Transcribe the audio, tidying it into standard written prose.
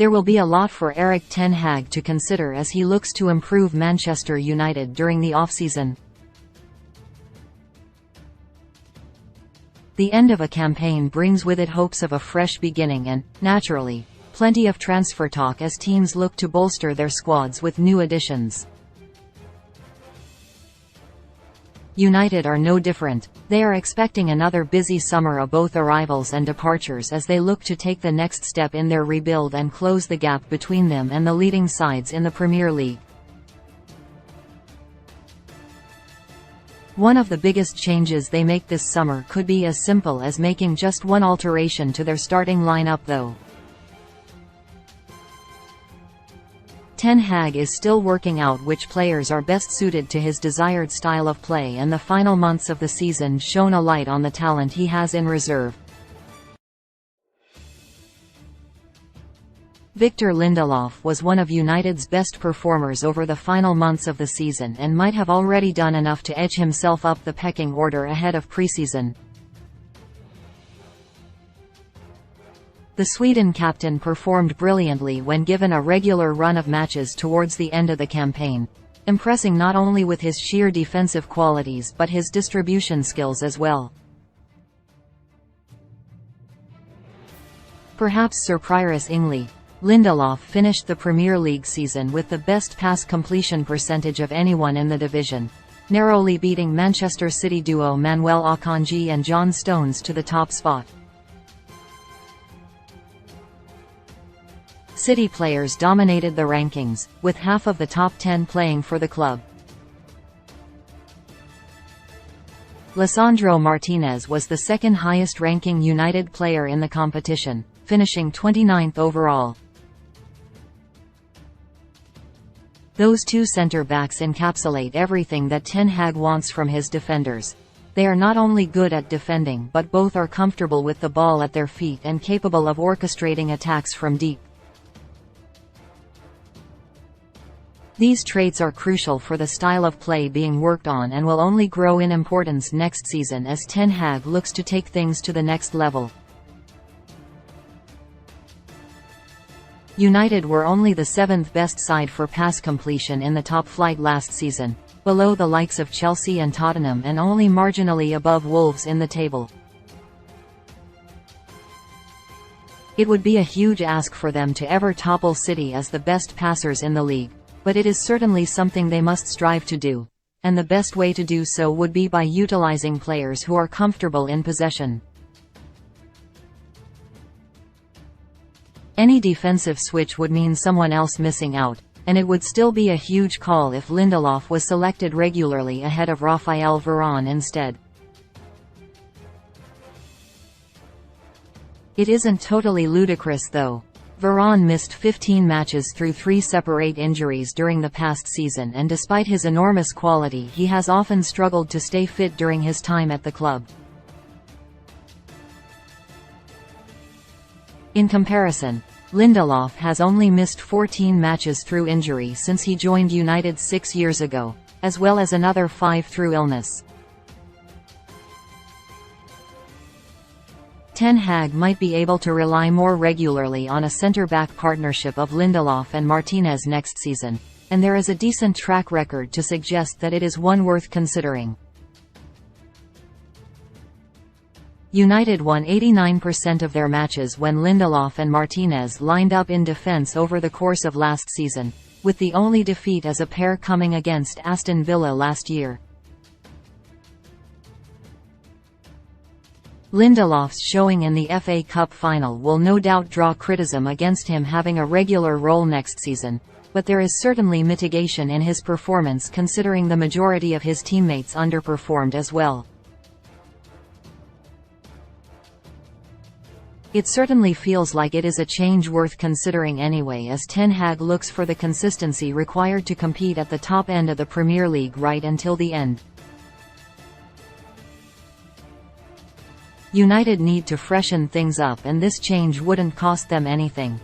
There will be a lot for Erik ten Hag to consider as he looks to improve Manchester United during the off-season. The end of a campaign brings with it hopes of a fresh beginning and, naturally, plenty of transfer talk as teams look to bolster their squads with new additions. United are no different. They are expecting another busy summer of both arrivals and departures as they look to take the next step in their rebuild and close the gap between them and the leading sides in the Premier League. One of the biggest changes they make this summer could be as simple as making just one alteration to their starting lineup though. Ten Hag is still working out which players are best suited to his desired style of play, and the final months of the season shone a light on the talent he has in reserve. Victor Lindelof was one of United's best performers over the final months of the season and might have already done enough to edge himself up the pecking order ahead of pre-season. The Sweden captain performed brilliantly when given a regular run of matches towards the end of the campaign, impressing not only with his sheer defensive qualities but his distribution skills as well. Perhaps surprisingly, Lindelof finished the Premier League season with the best pass completion percentage of anyone in the division, narrowly beating Manchester City duo Manuel Akanji and John Stones to the top spot. City players dominated the rankings, with half of the top 10 playing for the club. Lisandro Martinez was the second highest ranking United player in the competition, finishing 29th overall. Those two centre-backs encapsulate everything that Ten Hag wants from his defenders. They are not only good at defending but both are comfortable with the ball at their feet and capable of orchestrating attacks from deep. These traits are crucial for the style of play being worked on and will only grow in importance next season as Ten Hag looks to take things to the next level. United were only the 7th best side for pass completion in the top flight last season, below the likes of Chelsea and Tottenham and only marginally above Wolves in the table. It would be a huge ask for them to ever topple City as the best passers in the league, but it is certainly something they must strive to do, and the best way to do so would be by utilizing players who are comfortable in possession. Any defensive switch would mean someone else missing out, and it would still be a huge call if Lindelof was selected regularly ahead of Raphael Varane instead. It isn't totally ludicrous though. Varane missed 15 matches through 3 separate injuries during the past season, and despite his enormous quality he has often struggled to stay fit during his time at the club. In comparison, Lindelof has only missed 14 matches through injury since he joined United 6 years ago, as well as another 5 through illness. Ten Hag might be able to rely more regularly on a centre-back partnership of Lindelof and Martinez next season, and there is a decent track record to suggest that it is one worth considering. United won 89% of their matches when Lindelof and Martinez lined up in defence over the course of last season, with the only defeat as a pair coming against Aston Villa last year. Lindelof's showing in the FA Cup final will no doubt draw criticism against him having a regular role next season, but there is certainly mitigation in his performance considering the majority of his teammates underperformed as well. It certainly feels like it is a change worth considering anyway, as Ten Hag looks for the consistency required to compete at the top end of the Premier League right until the end. United need to freshen things up, and this change wouldn't cost them anything.